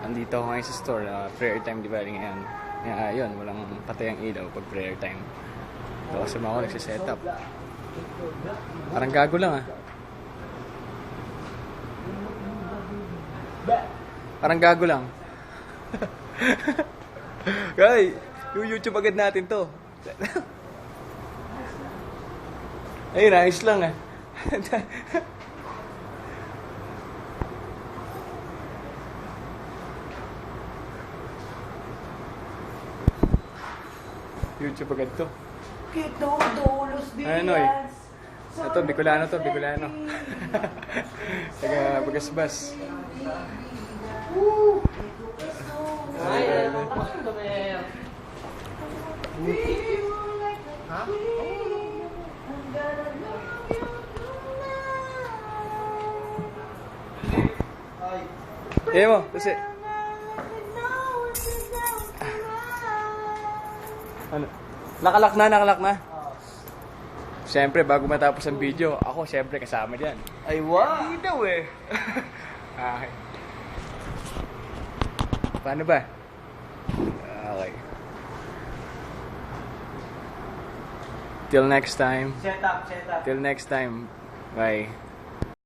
Andito ako ngayon sa store, prayer time di ba ngayon. Yun, walang patay ang ilaw pag prayer time. Ito kasi ako nagsiset up. Parang gago lang Parang gago lang. Guys, yung YouTube agad natin to. Ayun, ayos lang YouTube agad to. Kito, Dolos Diaz. Ano Ito, Bicolano to, Bicolano. Taga Bagasbas. Mo, kasi ano? Nakalak na. Siyempre, bago matapos ang video, ako siyempre kasama dyan. Ay, wow! Hindi daw Okay. Paano ba? Okay. Till next time. Set up. Till next time. Bye.